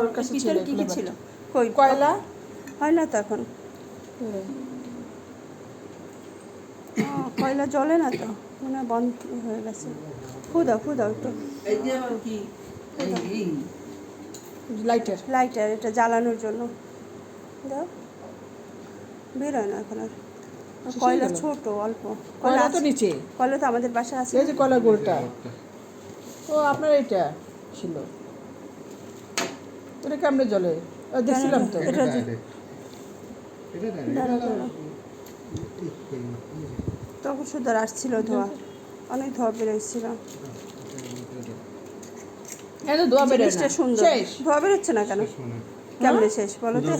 ওর কাছে ছিল কি কি ছিল? কই কয়লা হয় না তো এখন। কয়লা জ্বলে না তো, মনে হয় বন্ধ হয়ে গেছে। ফু দাও একটু। লাইটার লাইটার, এটা জ্বালানোর জন্য দাও। বেরোয় না এখন আর। কয়লা ছোট অল্প। কয়লা তো নিচে, কয়লা তো আমাদের বাসায় আছে। এই যে কয়লা গোলটা, ও আপনার এইটা ছিল, এটা কেমনে জ্বলে? দেখছিলাম তো। তখন শুধু আসছিল ধোয়া, অনেক ধোয়া বেরোচ্ছিল। এত ধোয়া বেরোয় না। জিনিসটা সুন্দর। শেষ ধোয়া বেরোচ্ছে না কেন? কেমনে শেষ বলো তো?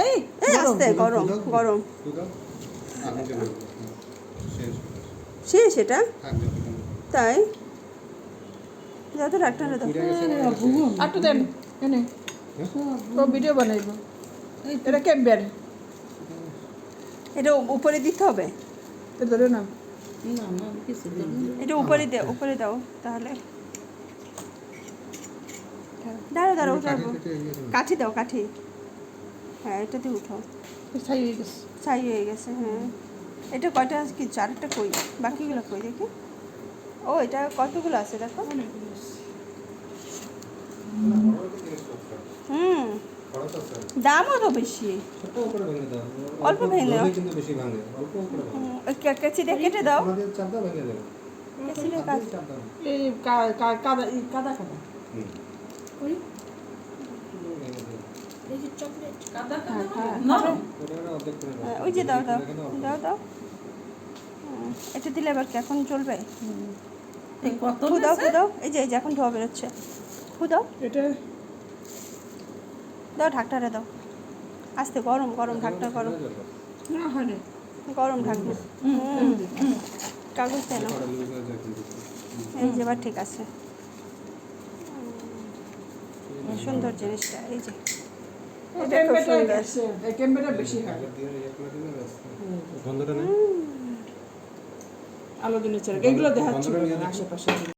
এই আস্তে, গরম শেষ এটা, তাই যত ডাক্তার একটু দেন এনে, ও ভিডিও বানাইব। এটা কেমবেন, এটা উপরে দিতে হবে। ধরে না, এটা উপরে দাও তাহলে। দাঁড়াও উঠাবো। কাঠি দাও, কাঠি। হ্যাঁ, এটাতে উঠাও। ছাই হয়ে গেছে। হ্যাঁ, এটা কয়টা কি? চারটা কই? বাকিগুলো কই দেখি। ও, এটা কতগুলো আছে দেখো। দামও তো বেশি। অল্প ভেঙে দাও, কেচি দিয়ে কেটে দাও। ওই যে দাও। এটা দিলে এবার কি এখন চলবে? দাও, এই যে এখন ধোয়া বেরোচ্ছে। দাও, ঢাকটারে দাও। আস্তে, গরম ঢাকটা গরম ঢাকনা। কাগজ দেয় না। এই যে এবার ঠিক আছে। সুন্দর জিনিসটা, এই যে এটা খুব সুন্দর। বেশি হয় আলো দিনে, এগুলো দেখাচ্ছি আশেপাশে।